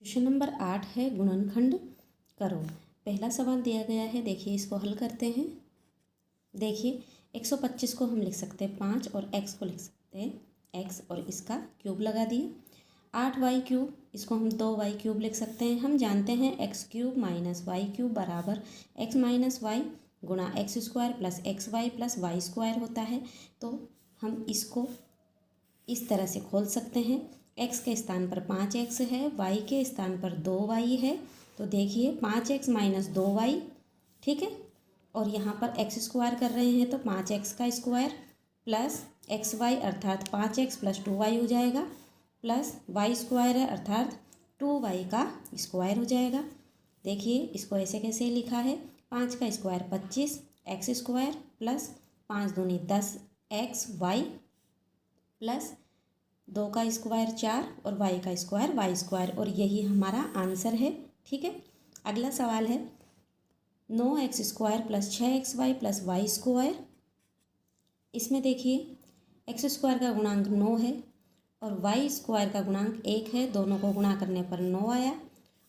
Question number 8 है गुणनखंड करो। पहला सवाल दिया गया है, देखिए इसको हल करते हैं। देखिए 125 को हम लिख सकते हैं 5 और x को लिख सकते हैं x और इसका क्यूब लगा दिए। 8y क्यूब, इसको हम 2y क्यूब लिख सकते हैं। हम जानते हैं x cube minus y cube बराबर x माइनस वाई गुणा x square plus x y plus y square होता है। तो हम इसको इस तरह से खोल सकते हैं। x के स्थान पर 5x है, y के स्थान पर 2y है। तो देखिए 5x माइनस 2y, ठीक है। और यहाँ पर x स्क्वायर कर रहे हैं तो 5x का स्क्वायर प्लस एक्स वाई अर्थात 5x प्लस 2y हो जाएगा, प्लस वाई स्क्वायर है अर्थात 2y का स्क्वायर हो जाएगा। देखिए इसको ऐसे कैसे लिखा है, 5 का स्क्वायर 25 एक्स स्क्वायर प्लस 5 दूनी 10 एक्स वाई प्लस 2 का स्क्वायर 4 और y का स्क्वायर वाई स्क्वायर, और यही हमारा आंसर है, ठीक है। अगला सवाल है 9x square plus 6xy plus y square. इसमें देखिए एक्स स्क्वायर का गुणांक 9 है और वाई स्क्वायर का गुणांक 1 है, दोनों को गुणा करने पर 9 आया।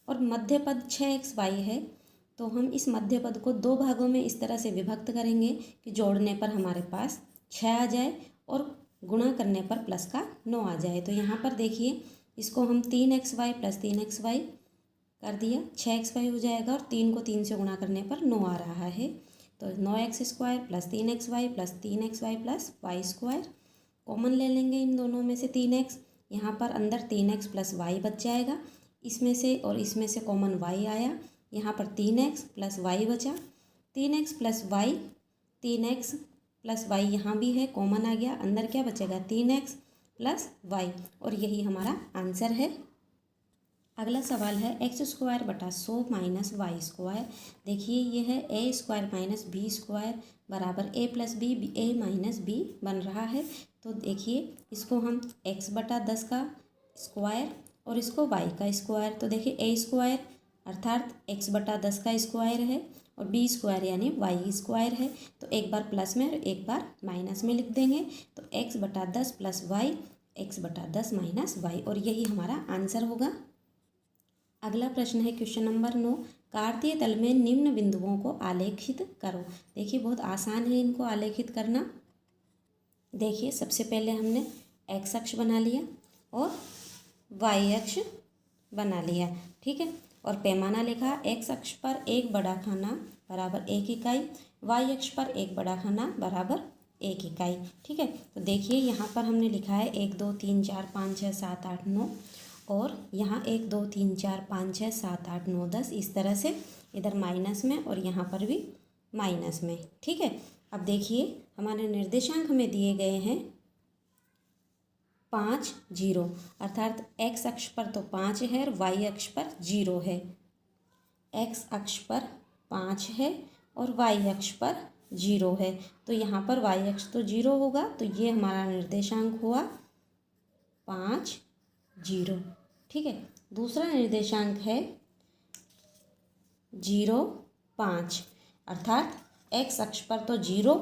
और मध्य पद 6xy है, तो हम इस मध्य पद को दो भागों में इस तरह से विभक्त करेंगे कि जोड़ने पर हमारे पास 6 आ जाए और गुणा करने पर प्लस का 9 आ जाए। तो यहाँ पर देखिए इसको हम 3xy प्लस 3xy कर दिया, 6xy हो जाएगा, और 3 को 3 से गुणा करने पर 9 आ रहा है। तो 9x square plus 3xy plus 3xy plus y square, common ले लेंगे इन दोनों में से 3x, यहाँ पर अंदर 3x प्लस वाई बच जाएगा, इसमें से और इसमें से कॉमन y आया, यहाँ पर 3x प्लस वाई बचा, 3x plus Y, 3x plus Y यहाँ भी है, कॉमन आ गया, अंदर क्या बचेगा 3x प्लस वाई, और यही हमारा आंसर है। अगला सवाल है एक्स स्क्वायर बटा 100 माइनस वाई स्क्वायर। देखिए ये है ए स्क्वायर माइनस बी स्क्वायर बराबर ए प्लस बी, ए माइनस बी बन रहा है। तो देखिए इसको हम एक्स बटा 10 का स्क्वायर और इसको वाई का स्क्वायर, तो देखिए ए स्क्वायर अर्थात एक्स बटा 10 का स्क्वायर है और बी स्क्वायर यानी वाई स्क्वायर है। तो एक बार प्लस में और एक बार माइनस में लिख देंगे, तो एक्स बटा 10 प्लस वाई, एक्स बटा 10 माइनस वाई, और यही हमारा आंसर होगा। अगला प्रश्न है क्वेश्चन नंबर 9, कार्तीय तल में निम्न बिंदुओं को आलेखित करो। देखिए बहुत आसान है इनको आलेखित करना। देखिए सबसे पहले हमने एक्स अक्ष बना लिया और वाई अक्ष बना लिया, ठीक है। और पैमाना लिखा, एक्स अक्ष पर एक बड़ा खाना बराबर 1 इकाई, वाई अक्ष पर एक बड़ा खाना बराबर 1 इकाई, ठीक है। तो देखिए यहाँ पर हमने लिखा है 1 2 3 4 5 6 7 8 9, और यहाँ 1 2 3 4 5 6 7 8 9 10, इस तरह से इधर माइनस में और यहाँ पर भी माइनस में, ठीक है। अब देखिए हमारे निर्देशांक हमें दिए गए हैं 5 0, अर्थात एक्स अक्ष पर तो 5 है और वाई अक्ष पर 0 है। एक्स अक्ष पर 5 है और वाई अक्ष पर 0 है, तो यहाँ पर वाई अक्ष तो 0 होगा, तो ये हमारा निर्देशांक हुआ 5 0, ठीक है। दूसरा निर्देशांक है 0 5, अर्थात एक्स अक्ष पर तो 0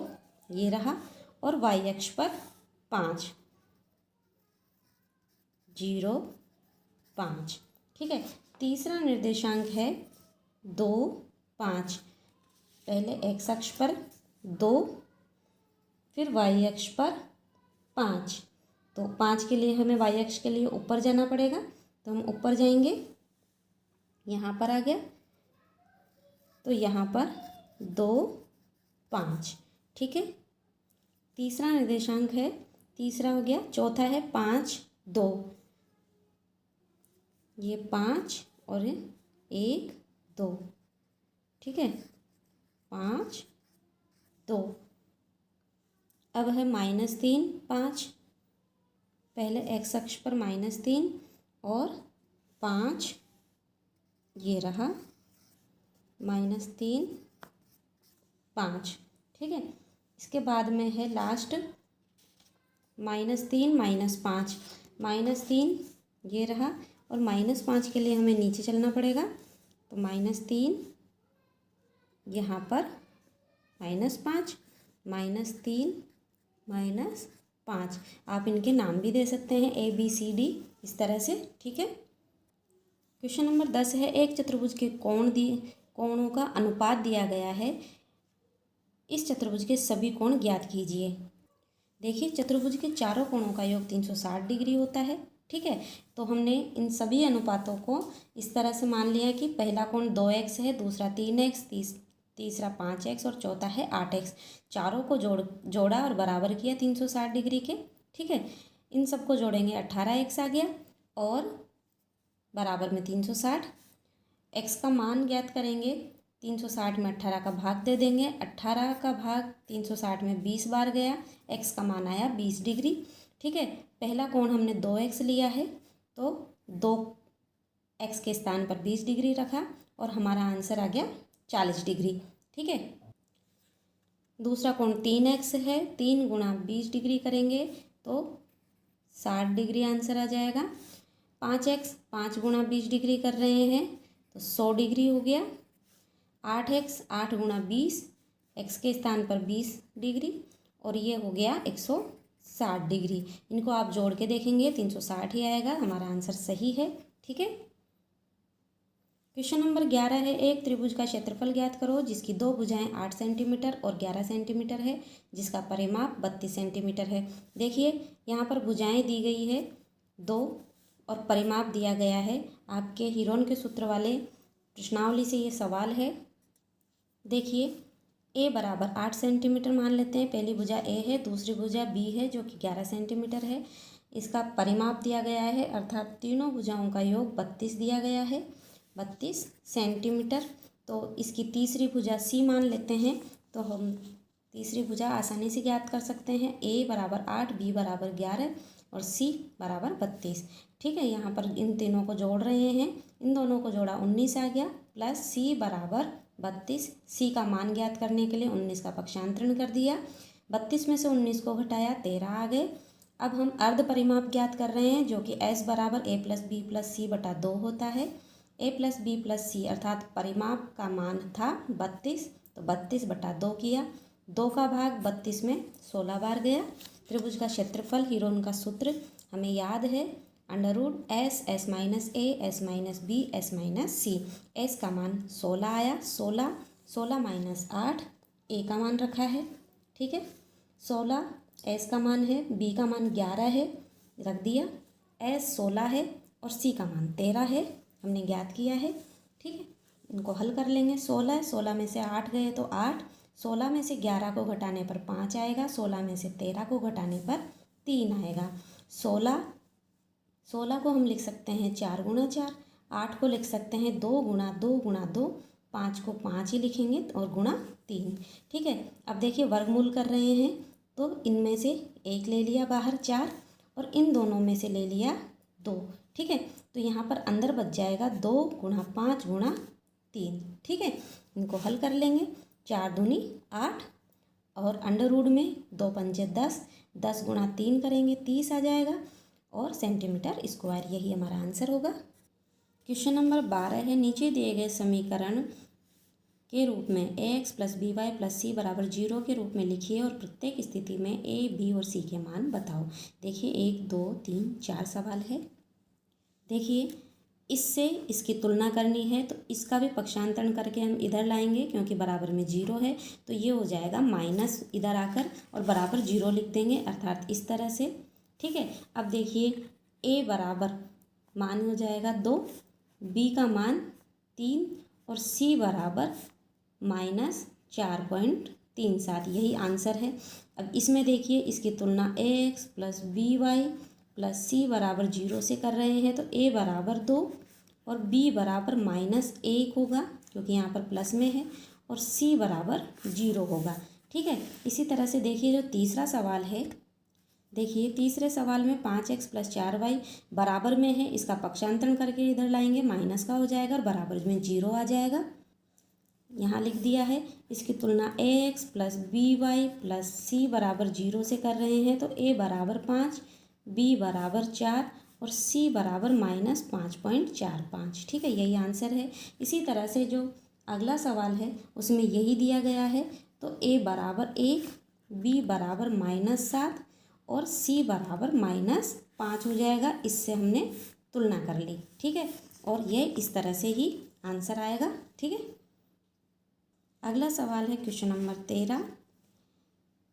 ये रहा और वाई अक्ष पर 5 0 5, ठीक है। तीसरा निर्देशांक है 2 5, पहले एक्स अक्ष पर 2 फिर वाई अक्ष पर 5, तो 5 के लिए हमें वाई अक्ष के लिए ऊपर जाना पड़ेगा, तो हम ऊपर जाएंगे, यहाँ पर आ गया, तो यहाँ पर 2 5, ठीक है। तीसरा निर्देशांक है, तीसरा हो गया, चौथा है 5 2, ये 5 और 1 2, ठीक है, 5 2। अब है -3 5, पहले एक्स अक्ष पर -3 और 5 ये रहा -3 5, ठीक है। इसके बाद में है लास्ट -3 -5, -3 ये रहा और -5 के लिए हमें नीचे चलना पड़ेगा, तो -3 यहाँ पर -5 -3 -5, आप इनके नाम भी दे सकते हैं A B C D इस तरह से, ठीक है। क्वेश्चन नंबर 10 है, एक चतुर्भुज के कोणों का अनुपात दिया गया है, इस चतुर्भुज के सभी कोण ज्ञात कीजिए। देखिए चतुर्भुज के चारों कोणों का योग 360 डिग्री होता है। ठीक है, तो हमने इन सभी अनुपातों को इस तरह से मान लिया कि पहला कोण 2x है, दूसरा 3x, तीसरा 5x और चौथा है 8x। चारों को जोड़ा और बराबर किया 360 डिग्री के। ठीक है, इन सबको जोड़ेंगे 18x आ गया और बराबर में 360। x का मान ज्ञात करेंगे, 360 में 18 का भाग दे देंगे, 18 का भाग 360 में 20 बार गया, x का मान आया 20 डिग्री। ठीक है, पहला कोण हमने 2x लिया है तो 2x के स्थान पर 20 डिग्री रखा और हमारा आंसर आ गया 40 डिग्री। ठीक है, दूसरा कोण 3x है, 3 गुणा 20 डिग्री करेंगे तो 60 डिग्री आंसर आ जाएगा। 5x 5 गुणा 20 डिग्री कर रहे हैं तो 100 डिग्री हो गया। 8x 8 गुणा 20, x के स्थान पर 20 डिग्री और ये हो गया 160 डिग्री। इनको आप जोड़ के देखेंगे 360 ही आएगा, हमारा आंसर सही है। ठीक है, क्वेश्चन नंबर 11 है, एक त्रिभुज का क्षेत्रफल ज्ञात करो जिसकी दो भुजाएं 8 सेंटीमीटर और 11 सेंटीमीटर है, जिसका परिमाप 32 सेंटीमीटर है। देखिए यहाँ पर भुजाएं दी गई है 2 और परिमाप दिया गया है। आपके हीरोन के सूत्र वाले प्रश्नावली से ये सवाल है। देखिए a बराबर 8 सेंटीमीटर मान लेते हैं, पहली भुजा a है, दूसरी भुजा b है जो कि 11 सेंटीमीटर है। इसका परिमाप दिया गया है अर्थात तीनों भुजाओं का योग 32 दिया गया है, 32 सेंटीमीटर। तो इसकी तीसरी भुजा c मान लेते हैं तो हम तीसरी भुजा आसानी से ज्ञात कर सकते हैं। a बराबर 8, b बराबर 11 और c बराबर 32। ठीक है, यहाँ पर इन तीनों को जोड़ रहे हैं, इन दोनों को जोड़ा 19 आ गया प्लस c बराबर 32। c का मान ज्ञात करने के लिए 19 का पक्षांतरण कर दिया, 32 में से 19 को घटाया 13 आ गए। अब हम अर्ध परिमाप ज्ञात कर रहे हैं जो कि s बराबर a प्लस बी प्लस सी बटा 2 होता है। a प्लस बी प्लस सी अर्थात परिमाप का मान था 32 तो 32 बटा 2 किया, 2 का भाग 32 में 16 बार गया। त्रिभुज का क्षेत्रफल हीरोन का सूत्र हमें याद है, under root s minus a s minus b s minus c. S का मान 16 आया, 16 माइनस 8 ए का मान रखा है। ठीक है, 16 एस का मान है, बी का मान 11 है, रख दिया, एस 16 है और सी का मान 13 है, हमने ज्ञात किया है। ठीक है, इनको हल कर लेंगे। 16 में से 8 गए तो 8, 16 में से 11 को घटाने पर 5 आएगा, 16 में से 13 को घटाने पर 3 आएगा। 16 को हम लिख सकते हैं 4 गुणा 4, 8 को लिख सकते हैं 2 गुणा 2 गुणा 2, 5 को 5 ही लिखेंगे और गुणा 3। ठीक है, अब देखिए वर्गमूल कर रहे हैं तो इनमें से एक ले लिया बाहर 4 और इन दोनों में से ले लिया 2। ठीक है, तो यहाँ पर अंदर बच जाएगा 2 गुणा 5 गुणा 3। ठीक है, इनको हल कर लेंगे, 4 दूनी 8 और अंडर रूट में 2 पंचे 10, 10 गुणा 3 करेंगे 30 आ जाएगा और सेंटीमीटर स्क्वायर, यही हमारा आंसर होगा। क्वेश्चन नंबर 12 है, नीचे दिए गए समीकरण के रूप में ax plus b y plus c बराबर 0 के रूप में लिखिए और प्रत्येक स्थिति में a, b और c के मान बताओ। देखिए 1 2 3 4 सवाल है। देखिए इससे इसकी तुलना करनी है तो इसका भी पक्षांतरण करके हम इधर लाएंगे क्योंकि बराबर में 0 है तो ये हो जाएगा माइनस इधर आकर और बराबर 0 लिख देंगे अर्थात इस तरह से। ठीक है, अब देखिए a बराबर मान हो जाएगा 2, b का मान 3 और c बराबर -4.37, यही आंसर है। अब इसमें देखिए इसकी तुलना ax plus b y plus c बराबर 0 से कर रहे हैं तो a बराबर 2 और b बराबर -1 होगा क्योंकि यहाँ पर प्लस में है और c बराबर 0 होगा। ठीक है, इसी तरह से देखिए जो तीसरा सवाल है, देखिए तीसरे सवाल में 5x प्लस 4y बराबर में है, इसका पक्षांतरण करके इधर लाएंगे माइनस का हो जाएगा और बराबर में 0 आ जाएगा, यहाँ लिख दिया है। इसकी तुलना ax plus b y plus c बराबर 0 से कर रहे हैं तो a बराबर 5, b बराबर 4 और c बराबर -5.45। ठीक है, यही आंसर है। इसी तरह से जो अगला सवाल है उसमें यही दिया गया है तो a बराबर 1, b बराबर -7 और c बराबर -5 हो जाएगा, इससे हमने तुलना कर ली। ठीक है, और ये इस तरह से ही आंसर आएगा। ठीक है, अगला सवाल है क्वेश्चन नंबर 13।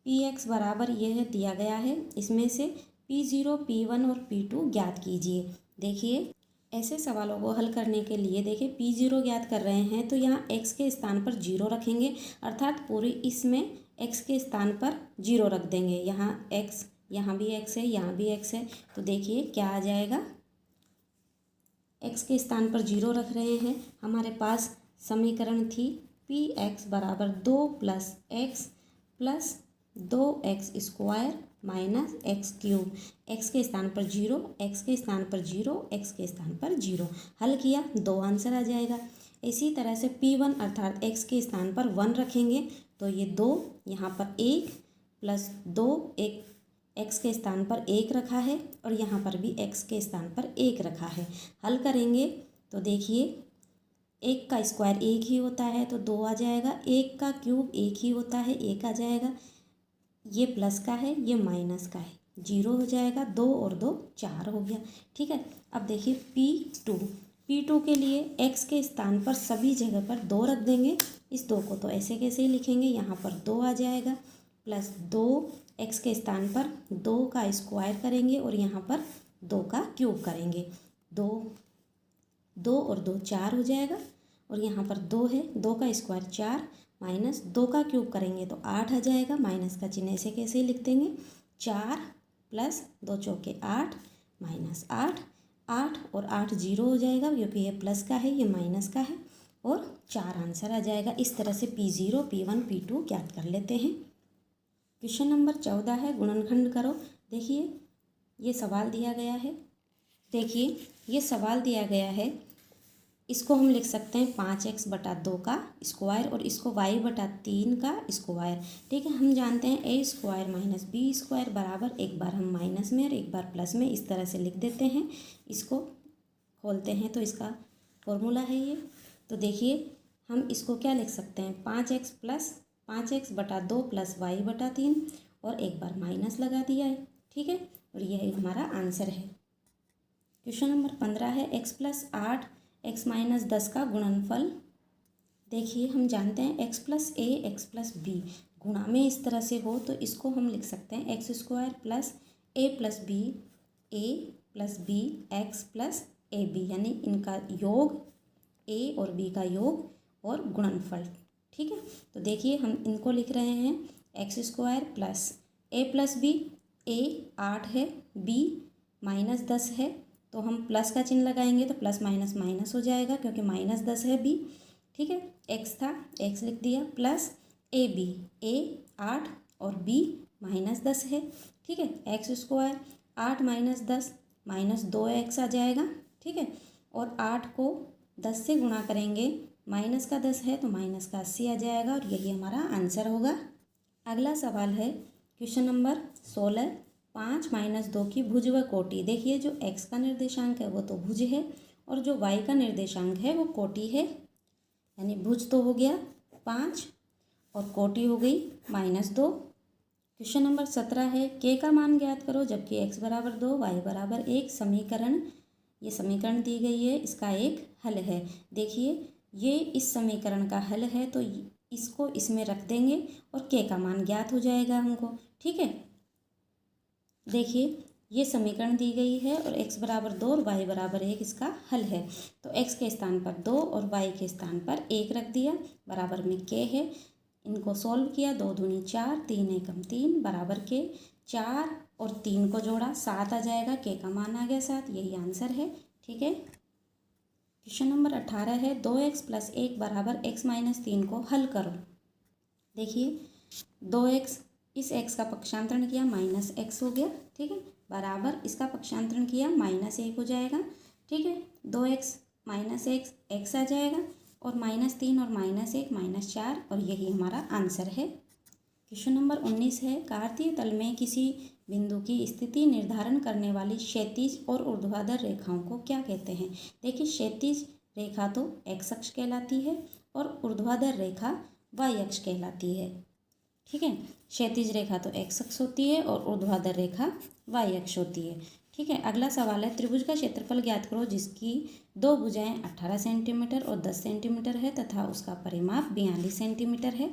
Px बराबर यह दिया गया है, इसमें से P0, P1 और P2 ज्ञात कीजिए। देखिए ऐसे सवालों को हल करने के लिए देखिए P0 ज्ञात कर रहे हैं तो यहाँ x के स्थान पर 0 रखेंगे, अर्थात पूरी इसमें x के स्थान पर 0 रख देंगे। यहाँ x, यहाँ भी x है, यहाँ भी x है, तो देखिए क्या आ जाएगा। x के स्थान पर 0 रख रहे हैं, हमारे पास समीकरण थी Px बराबर 2 + x plus 2x square minus x cube. X के स्थान पर 0, एक्स के स्थान पर 0, एक्स के स्थान पर 0। हल किया, 2 आंसर आ जाएगा। इसी तरह से P1 अर्थात एक्स के स्थान पर 1 रखेंगे तो ये 2, यहाँ पर 1 प्लस 2, एक एक्स के स्थान पर 1 रखा है और यहाँ पर भी एक्स के स्थान पर 1 रखा है। हल करेंगे तो देखिए 1 का स्क्वायर 1 ही होता है तो 2 आ जाएगा, 1 का क्यूब 1 ही होता है, 1 आ जाएगा। ये प्लस का है, ये माइनस का है, 0 हो जाएगा। 2 और 2 4 हो गया। ठीक है, अब देखिए P2 के लिए x के स्थान पर सभी जगह पर 2 रख देंगे। इस 2 को तो ऐसे कैसे ही लिखेंगे, यहाँ पर 2 आ जाएगा प्लस 2 x के स्थान पर 2 का स्क्वायर करेंगे और यहाँ पर 2 का क्यूब करेंगे। 2 और 2 4 हो जाएगा और यहाँ पर 2 है, 2 का स्क्वायर 4 माइनस 2 का क्यूब करेंगे तो 8 आ जाएगा। माइनस का चिन्ह ऐसे कैसे लिख देंगे, 4 प्लस 2 चौके 8 माइनस 8, 8 और 8 0 हो जाएगा क्योंकि ये प्लस का है, ये माइनस का है और 4 आंसर आ जाएगा। इस तरह से P0, P1, P2 ज्ञात कर लेते हैं। क्वेश्चन नंबर 14 है गुणनखंड करो। देखिए ये सवाल दिया गया है, देखिए ये सवाल दिया गया है, इसको हम लिख सकते हैं 5x/2 का स्क्वायर और इसको y/3 का स्क्वायर। ठीक है, हम जानते हैं a² - b² बराबर, एक बार हम माइनस में और एक बार प्लस में इस तरह से लिख देते हैं। इसको खोलते हैं तो इसका फॉर्मूला है ये। तो देखिए हम इसको क्या लिख सकते हैं, 5x + 5x/2 + y/3 और एक बार माइनस लगा दिया है। ठीक है, और यह हमारा आंसर है। क्वेश्चन नंबर 15 है x + 8 x - 10 का गुणनफल। देखिए हम जानते हैं x + a x + b गुणा में इस तरह से हो तो इसको हम लिख सकते हैं x² + a + b a + b x + ab, यानी इनका योग a और b का योग और गुणनफल। ठीक है, तो देखिए हम इनको लिख रहे हैं x² + a + b, a 8 है, b -10 है तो हम प्लस का चिन्ह लगाएंगे तो प्लस माइनस माइनस हो जाएगा क्योंकि -10 है b। ठीक है, x था, x लिख दिया प्लस ab, a 8 और b -10 है। ठीक है, x² 8 - 10 -2x आ जाएगा। ठीक है, और 8 को 10 से गुणा करेंगे, माइनस का 10 है तो माइनस का 80 आ जाएगा और यही हमारा आंसर होगा। अगला सवाल है क्वेश्चन नंबर 16, 5 - 2 की भुज व कोटि। देखिए जो x का निर्देशांक है वो तो भुज है और जो y का निर्देशांक है वो कोटि है, यानी भुज तो हो गया 5 और कोटि हो गई -2। क्वेश्चन नंबर 17 है k का मान ज्ञात करो जबकि x = 2 y = 1 समीकरण। ये समीकरण दी गई है, इसका एक हल है। देखिए ये इस समीकरण का हल है तो इसको इसमें रख देंगे और k का मान ज्ञात हो जाएगा हमको। ठीक है, देखिए ये समीकरण दी गई है और x = 2 और y = 1 इसका हल है। तो x के स्थान पर 2 और y के स्थान पर 1 रख दिया, बराबर में k है। इनको सॉल्व किया, 2 दूनी 4, 3 एकम 3 बराबर k। 4 और 3 को जोड़ा 7 आ जाएगा, k का मान आ गया 7, यही आंसर है। ठीक है, क्वेश्चन नंबर 18 है 2x + 1 बराबर x - 3 को हल करो। देखिए 2x, इस x का पक्षांतरण किया -x हो गया। ठीक है, बराबर इसका पक्षांतरण किया -1 हो जाएगा। ठीक है, 2x -x x आ जाएगा और -3 और -1 -4 और यही हमारा आंसर है। क्वेश्चन नंबर 19 है कार्तीय तल में किसी बिंदु की स्थिति निर्धारण करने वाली क्षैतिज और ऊर्ध्वाधर रेखाओं को क्या कहते हैं। देखिए क्षैतिज रेखा तो x अक्ष कहलाती है और ऊर्ध्वाधर रेखा y अक्ष कहलाती है। ठीक है, क्षैतिज रेखा तो x अक्ष होती है और ऊर्ध्वाधर रेखा y अक्ष होती है। ठीक ठीक है। अगला सवाल है, त्रिभुज का क्षेत्रफल ज्ञात करो जिसकी दो भुजाएं 18 सेंटीमीटर और 10 सेंटीमीटर है तथा उसका परिमाप 42 सेंटीमीटर है।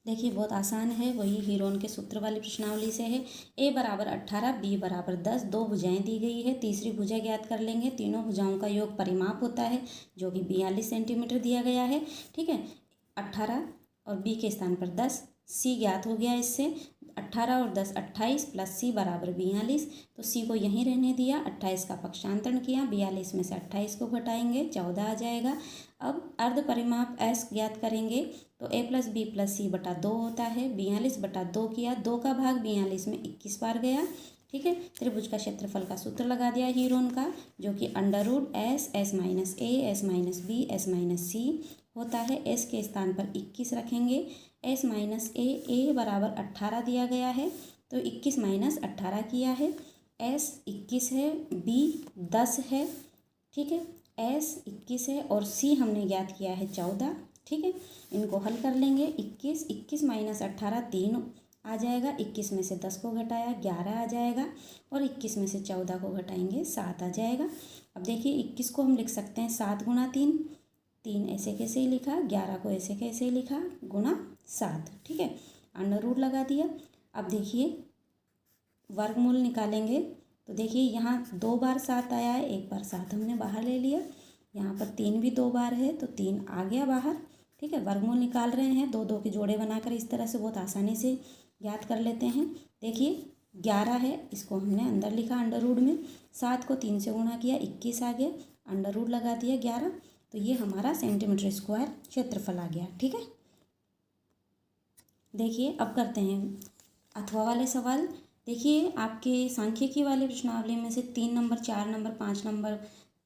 देखिए बहुत आसान है, वही हीरोन के सूत्र वाली प्रश्नावली से है। a बराबर 18, b बराबर 10, दो भुजाएं दी गई है, तीसरी भुजा ज्ञात कर लेंगे। तीनों भुजाओं का योग परिमाप होता है जो कि 42 सेंटीमीटर दिया गया है। ठीक है, 18 और b के स्थान पर 10, c ज्ञात हो गया इससे। 18 और 10 28 प्लस c बराबर 42, तो c को यहीं रहने दिया, 28 का पक्षांतरण किया, 42 में से 28 को घटाएंगे 14 आ जाएगा। अब अर्ध परिमाप s ज्ञात करेंगे तो a प्लस बी प्लस सी बटा 2 होता है। 42 बटा 2 किया, 2 का भाग 42 में 21 बार गया। ठीक है, त्रिभुज का क्षेत्रफल का सूत्र लगा दिया हीरोन का, जो कि under root s s minus a s minus b s minus c होता है। एस के स्थान पर 21 रखेंगे, एस माइनस ए बराबर 18 दिया गया है तो 21 माइनस 18 किया है। एस 21 है, बी 10 है, ठीक है, एस 21 है और सी हमने ज्ञात किया है 14। ठीक है, इनको हल कर लेंगे। 21 माइनस 18 3 आ जाएगा, 21 में से 10 को घटाया 11 आ जाएगा और 21 में से 14 को घटाएंगे 7 आ जाएगा। अब देखिए 21 को हम लिख सकते हैं 7 गुणा 3, 3 ऐसे कैसे ही लिखा, 11 को ऐसे कैसे ही लिखा, गुणा 7। ठीक है, अंडर रूट लगा दिया। अब देखिए वर्गमूल निकालेंगे तो देखिए यहाँ 2 बार 7 आया है, 1 बार 7 हमने बाहर ले लिया। यहाँ पर 3 भी 2 बार है तो 3 आ गया बाहर। ठीक है, वर्गमूल निकाल रहे हैं, 2 2 के जोड़े बनाकर इस तरह से बहुत आसानी से ज्ञात कर लेते हैं। देखिए 11 है, इसको हमने अंदर लिखा अंडर रूट में, 7 को 3 से गुणा किया 21 आ गया, अंडर रूट लगा दिया 11, तो ये हमारा सेंटीमीटर स्क्वायर क्षेत्रफल आ गया। ठीक है, देखिए अब करते हैं अथवा वाले सवाल। देखिए आपके सांख्यिकी वाले प्रश्नावली में से 3 नंबर 4 नंबर 5 नंबर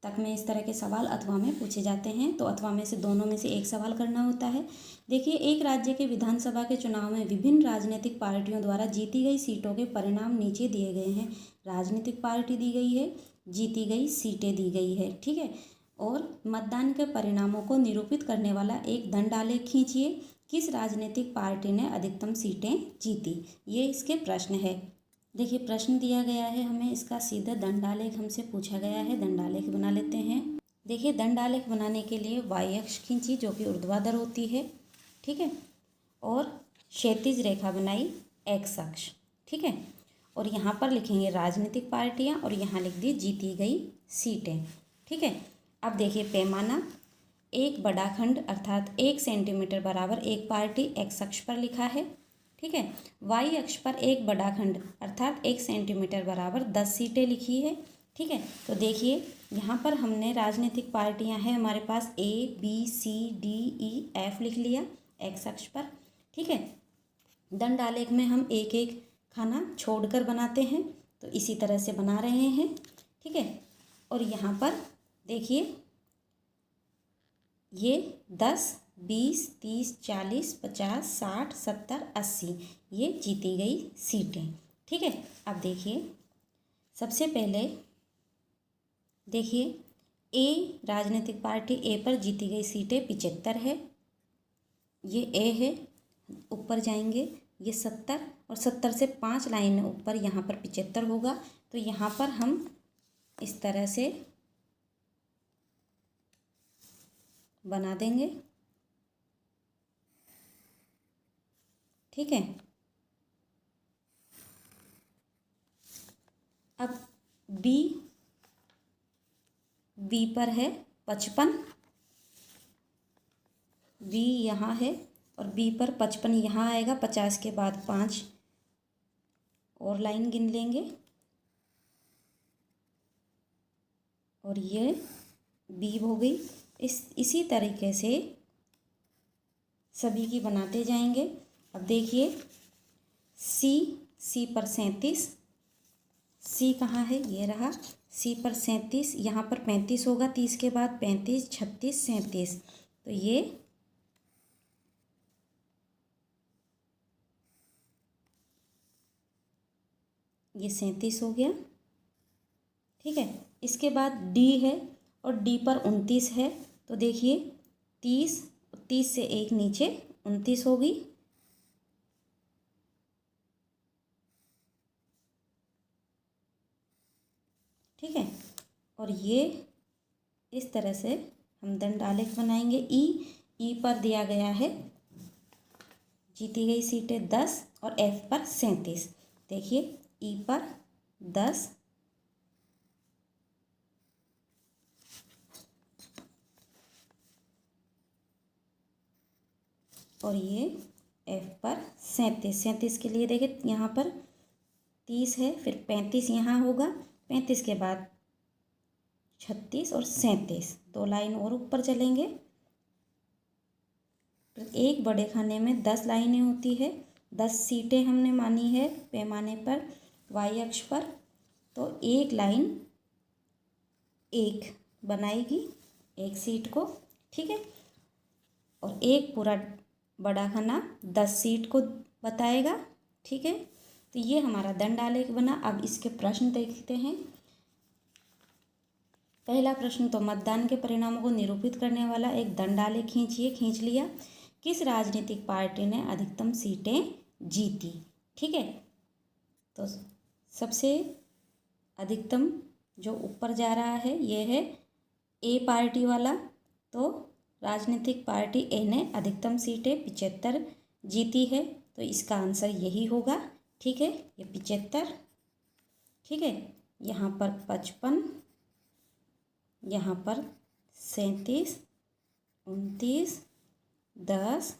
तक में इस तरह के सवाल अथवा में पूछे जाते हैं, तो अथवा में से दोनों में से एक सवाल करना होता है। देखिए एक राज्य के विधानसभा के चुनाव में विभिन्न राजनीतिक पार्टियों द्वारा जीती गई सीटों के परिणाम नीचे दिए गए हैं। राजनीतिक पार्टी दी गई है, जीती गई सीटें दी गई है। ठीक है, और मतदान के परिणामों को निरूपित करने वाला एक दंडालेख खींचिए। किस राजनीतिक पार्टी ने अधिकतम सीटें जीती, ये इसके प्रश्न है। देखिए प्रश्न दिया गया है हमें, इसका सीधा दंडालेख हमसे पूछा गया है। दंडालेख बना लेते हैं। देखिए दंडालेख बनाने के लिए वाई अक्ष खींची जो कि ऊर्ध्वाधर होती है। ठीक है, और क्षैतिज रेखा बनाई एक्स अक्ष। ठीक है, और यहाँ पर लिखेंगे राजनीतिक पार्टियाँ और यहाँ लिख दी जीती गई सीटें। ठीक है, अब देखिए पैमाना, एक बड़ा खंड अर्थात 1 सेंटीमीटर बराबर एक पार्टी एक्स अक्ष पर लिखा है। ठीक है, वाई अक्ष पर एक बड़ा खंड अर्थात 1 सेंटीमीटर बराबर 10 सीटें लिखी है। ठीक है, तो देखिए यहाँ पर हमने राजनीतिक पार्टियाँ हैं हमारे पास A B C D E F लिख लिया एक्स अक्ष पर। ठीक है, दंडालेख में हम एक एक खाना छोड़कर बनाते हैं, तो इसी तरह से बना रहे हैं। ठीक है, और यहाँ पर देखिए ये 10 20 30 40 50 60 70 80 ये जीती गई सीटें। ठीक है, अब देखिए सबसे पहले देखिए ए राजनीतिक पार्टी ए पर जीती गई सीटें 75 है, ये ए है, ऊपर जाएंगे ये 70 और 70 से 5 लाइन ऊपर यहाँ पर 75 होगा, तो यहाँ पर हम इस तरह से बना देंगे। ठीक है, अब बी पर है 55, बी यहाँ है और बी पर 55 यहाँ आएगा, 50 के बाद 5 और लाइन गिन लेंगे और ये बी हो गई। इसी तरीके से सभी की बनाते जाएंगे। अब देखिए सी पर 37, सी कहाँ है, ये रहा, सी पर 37, यहाँ पर 35 होगा, 30 के बाद 35 36 37, तो ये ये 37 हो गया। ठीक है, इसके बाद डी है और डी पर 29 है, तो देखिए 30 से एक नीचे 29 होगी। ठीक है। और ये इस तरह से हम दंड आलेख बनाएंगे। ई पर दिया गया है जीती गई सीटें 10 और एफ पर 37। देखिए ई पर 10 और ये एफ पर 37। 37 के लिए देखिए यहाँ पर 30 है, फिर 35 यहाँ होगा, 35 के बाद 36 और 37, 2 लाइन और ऊपर चलेंगे। एक बड़े खाने में 10 लाइनें होती है, 10 सीटें हमने मानी है पैमाने पर वाई अक्ष पर, तो एक लाइन एक बनाएगी एक सीट को, ठीक है। और एक पूरा बड़ा खाना 10 सीट को बताएगा, ठीक है। तो ये हमारा दंड आलेख बना। अब इसके प्रश्न देखते हैं। पहला प्रश्न, तो मतदान के परिणामों को निरूपित करने वाला एक दंड आलेख खींचिए। खींच लिया। किस राजनीतिक पार्टी ने अधिकतम सीटें जीती, ठीक है। तो सबसे अधिकतम जो ऊपर जा रहा है ये है ए पार्टी वाला, तो राजनीतिक पार्टी ए ने अधिकतम सीटें 75 जीती है, तो इसका आंसर यही होगा, ठीक है। ये 75, ठीक है। यहाँ पर 55, यहाँ पर 37, 29, 10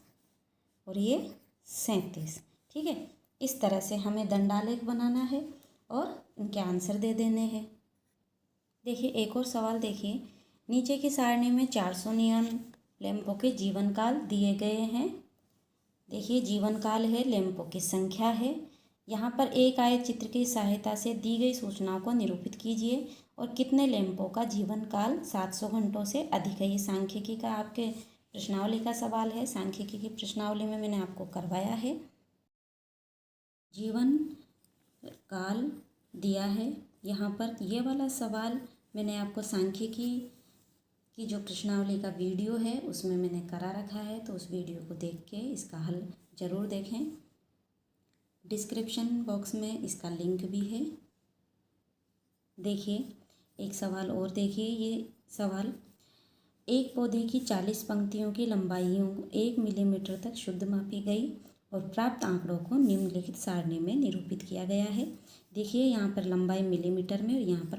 और ये 37, ठीक है। इस तरह से हमें दंडालेख बनाना है और इनके आंसर दे देने हैं। देखिए एक और सवाल देखिए। नीचे की सारणी में 400 नियॉन लैंपों के जीवन काल दिए गए हैं। देखिए जीवन काल है, लैंपों की संख्या है। यहाँ पर एक आयत चित्र की सहायता से दी गई सूचनाओं को निरूपित कीजिए और कितने लैंपों का जीवन काल 700 घंटों से अधिक है। ये सांख्यिकी का आपके प्रश्नावली का सवाल है। सांख्यिकी की प्रश्नावली में मैंने आपको करवाया है। जीवन काल दिया है यहाँ पर। ये वाला सवाल मैंने आपको सांख्यिकी की जो प्रश्नावली का वीडियो है उसमें मैंने करा रखा है, तो उस वीडियो को देख के इसका हल ज़रूर देखें। डिस्क्रिप्शन बॉक्स में इसका लिंक भी है। देखिए एक सवाल और देखिए। ये सवाल, एक पौधे की 40 पंक्तियों की लंबाइयों 1 मिलीमीटर तक शुद्ध मापी गई और प्राप्त आंकड़ों को निम्नलिखित सारणी में निरूपित किया गया है। देखिए यहाँ पर लंबाई मिलीमीटर में और यहाँ पर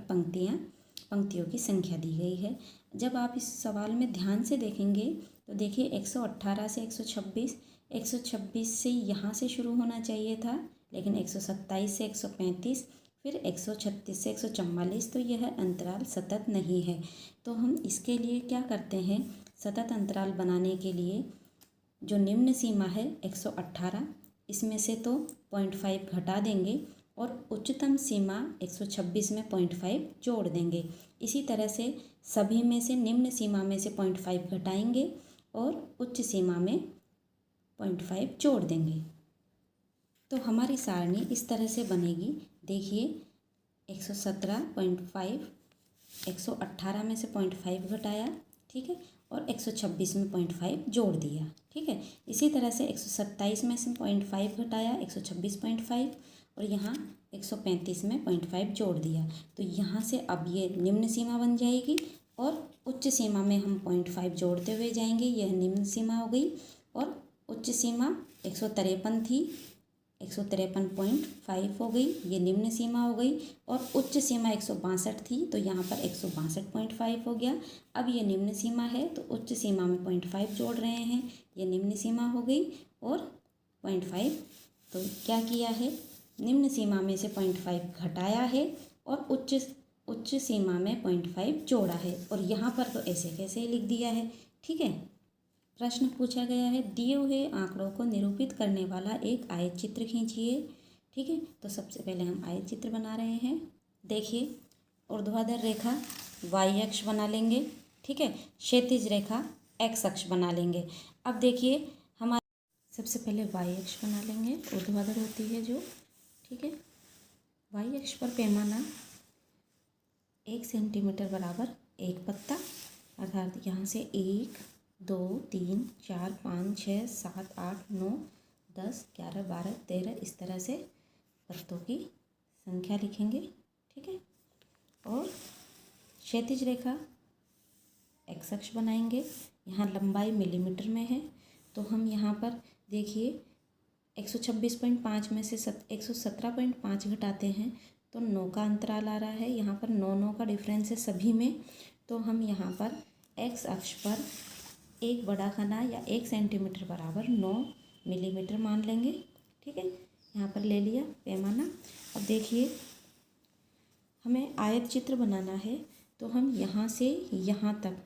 पंक्तियों की संख्या दी गई है। जब आप इस सवाल में ध्यान से देखेंगे तो देखिए 118 से 126, 126 से यहाँ से शुरू होना चाहिए था, लेकिन 127 से 135, फिर 136 से 144, तो यह अंतराल सतत नहीं है। तो हम इसके लिए क्या करते हैं, सतत अंतराल बनाने के लिए जो निम्न सीमा है 118, इसमें से तो 0.5 घटा देंगे और उच्चतम सीमा 126 में 0.5 जोड़ देंगे। इसी तरह से सभी में से निम्न सीमा में से 0.5 घटाएंगे और उच्च सीमा में 0.5 जोड़ देंगे। तो हमारी सारणी इस तरह से बनेगी। देखिए 117.5, 118 में से 0.5 घटाया, ठीक है, और 126 में 0.5 जोड़ दिया, ठीक है। इसी तरह से 127 में से 0.5 घटाया, 126.5, और यहाँ 135 में 0.5 जोड़ दिया। तो यहाँ से अब ये निम्न सीमा बन जाएगी और उच्च सीमा में हम 0.5 जोड़ते हुए जाएंगे। यह निम्न सीमा हो गई और उच्च सीमा 153 थी, 153.5 हो गई, ये निम्न सीमा हो गई। और उच्च सीमा 162 थी, तो यहाँ पर 162.5 हो गया। अब ये निम्न सीमा है तो उच्च सीमा में 0.5 जोड़ रहे हैं, ये निम्न सीमा हो गई और 0.5, तो क्या किया है, निम्न सीमा में से 0.5 घटाया है और उच्च सीमा में 0.5 जोड़ा है। और यहाँ पर तो ऐसे कैसे लिख दिया है, ठीक है। प्रश्न पूछा गया है, दिए हुए आंकड़ों को निरूपित करने वाला एक आयत चित्र खींचिए, ठीक है। तो सबसे पहले हम आयत चित्र बना रहे हैं। देखिए ऊर्ध्वाधर रेखा वाई अक्ष बना लेंगे, ठीक है, क्षैतिज रेखा एक्स अक्ष बना लेंगे। अब देखिए हमारे सबसे पहले वाई अक्ष बना लेंगे, ऊर्ध्वाधर होती है जो, ठीक है। वाई अक्ष पर पैमाना 1 सेंटीमीटर बराबर 1 पत्ता, अर्थात यहाँ से 1, 2, 3, 4, 5, 6, 7, 8, 9, 10, 11, 12, 13, इस तरह से पत्तों की संख्या लिखेंगे, ठीक है। और क्षैतिज रेखा एक्स अक्ष बनाएंगे। यहाँ लंबाई मिलीमीटर में है तो हम यहाँ पर देखिए 126.5 में से 117.5 घटाते हैं तो 9 का अंतराल आ रहा है। यहाँ पर 9 का डिफरेंस है सभी में, तो हम यहाँ पर एक्स अक्ष पर एक बड़ा खाना या 1 सेंटीमीटर बराबर 9 मिलीमीटर मान लेंगे। ठीक है, यहाँ पर ले लिया पैमाना। अब देखिए हमें आयत चित्र बनाना है तो हम यहाँ से यहाँ तक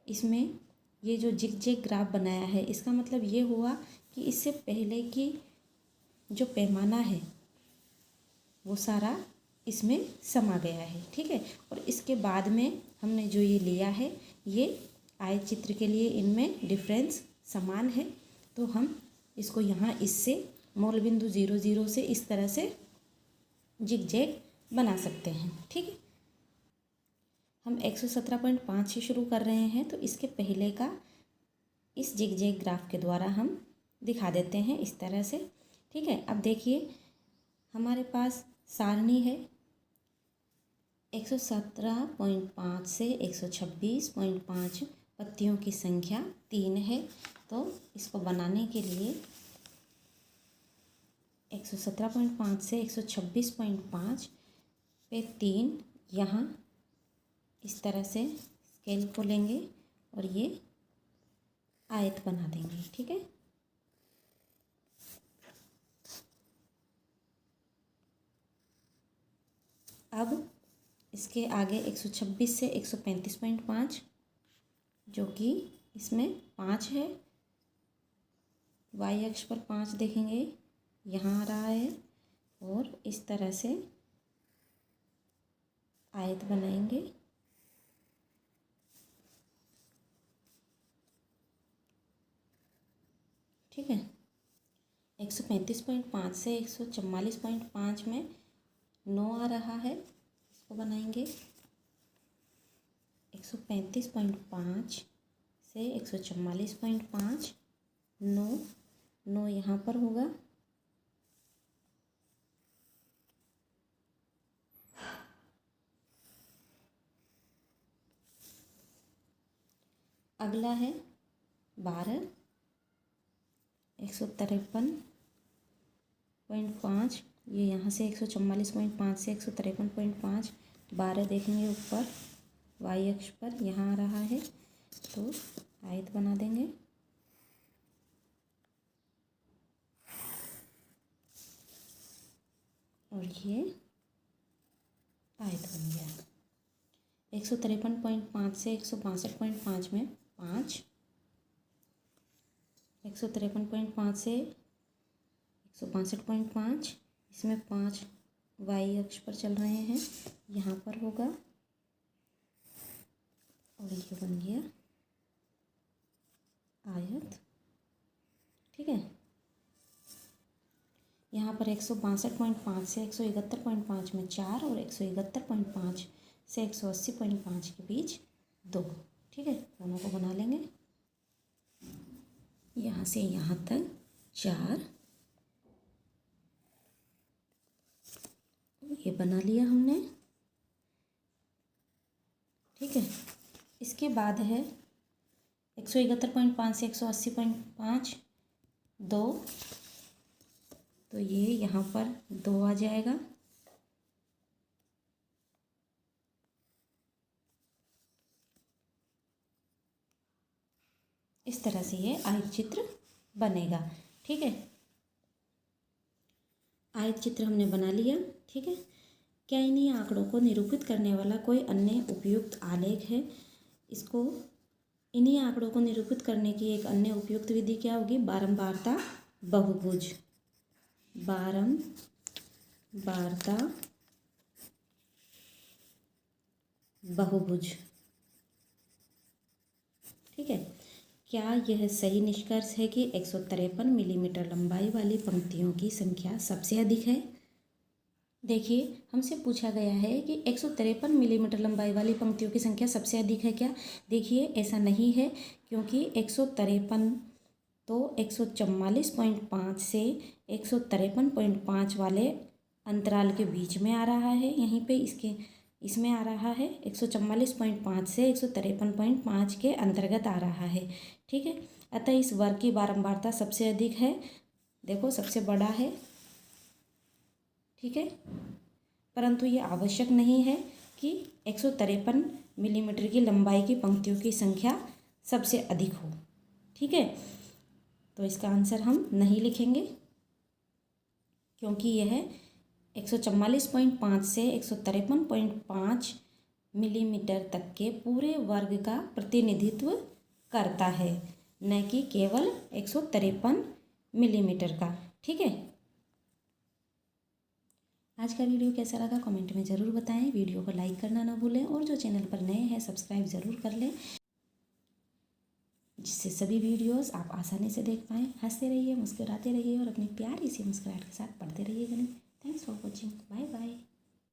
इसमें ये जो जिगजैग ग्राफ बनाया है इसका मतलब ये हुआ कि इससे पहले की जो पैमाना है वो सारा इसमें समा गया है। ठीक है, और इसके बाद में हमने जो ये लिया है ये आयत चित्र के लिए इनमें डिफरेंस समान है, तो हम इसको यहाँ इससे मूल बिंदु 0 0 से इस तरह से जिगजैग बना सकते हैं। ठीक है, हम 117.5 से शुरू कर रहे हैं तो इसके पहले का इस जिगजैग ग्राफ के द्वारा हम दिखा देते हैं इस तरह से। ठीक है, अब देखिए हमारे पास सारणी है 117.5 से 126.5 पत्तियों की संख्या 3 है, तो इसको बनाने के लिए 117.5 से 126.5 पे 3 यहाँ इस तरह से स्केल को लेंगे और ये आयत बना देंगे। ठीक है, अब इसके आगे 126 से 135.5 जो कि इसमें 5 है, वाई अक्ष पर 5 देखेंगे यहाँ आ रहा है और इस तरह से आयत बनाएंगे। ठीक है, 135.5 से 144.5 में 9 आ रहा है, इसको बनाएंगे। 135.5 से 144.5 9 यहाँ पर होगा। अगला है 12 153.5, ये यहाँ से 144.5 से 153.5 12 देखेंगे ऊपर वाई अक्ष पर यहाँ आ रहा है, तो आयत बना देंगे। और ये आयत बन गया। 153.5 से 162.5 में 5, 153.5 से 162.5 इसमें 5 वाई अक्ष पर चल रहे हैं, यहाँ पर होगा और ये बन गया आयत। ठीक है, यहाँ पर 162.5 से 171.5 में 4 और 171.5 से 180.5 के बीच 2। ठीक है, दोनों को बना लेंगे। यहाँ से यहाँ तक 4, ये बना लिया हमने। ठीक है, इसके बाद है 171.5 से 180.5 2, तो ये यहाँ पर 2 आ जाएगा। इस तरह से ये आयत चित्र बनेगा। ठीक है, आयत चित्र हमने बना लिया। ठीक है, क्या इन्हीं आंकड़ों को निरूपित करने वाला कोई अन्य उपयुक्त आलेख है? इसको इन्हीं आंकड़ों को निरूपित करने की एक अन्य उपयुक्त विधि क्या होगी? बारंबारता बहुभुज। बारंबारता बहुभुज। ठीक है, क्या यह सही निष्कर्ष है कि 153 मिलीमीटर लंबाई वाली पंक्तियों की संख्या सबसे अधिक है? देखिए, हमसे पूछा गया है कि 153 मिलीमीटर लंबाई वाली पंक्तियों की संख्या सबसे अधिक है क्या? देखिए, ऐसा नहीं है, क्योंकि 153 तो 144.5 से 153.5 वाले अंतराल के बीच में आ रहा है। यहीं पे इसके इसमें आ रहा है 144.5 से 153.5 के अंतर्गत आ रहा है। ठीक है, अतः इस वर्ग की बारंबारता सबसे अधिक है, देखो सबसे बड़ा है। ठीक है, परंतु ये आवश्यक नहीं है कि 153 मिलीमीटर की लंबाई की पंक्तियों की संख्या सबसे अधिक हो। ठीक है, तो इसका आंसर हम नहीं लिखेंगे, क्योंकि यह 144.5 से 153.5 मिलीमीटर तक के पूरे वर्ग का प्रतिनिधित्व करता है, न कि केवल 153 मिलीमीटर का। ठीक है, आज का वीडियो कैसा लगा कमेंट में ज़रूर बताएं। वीडियो को लाइक करना ना भूलें और जो चैनल पर नए हैं सब्सक्राइब ज़रूर कर लें, जिससे सभी वीडियोस आप आसानी से देख पाएँ। हंसते रहिए, मुस्कुराते रहिए और अपनी प्यारी सी मुस्कुराहट के साथ पढ़ते रहिए गणित। Thanks for watching, bye bye.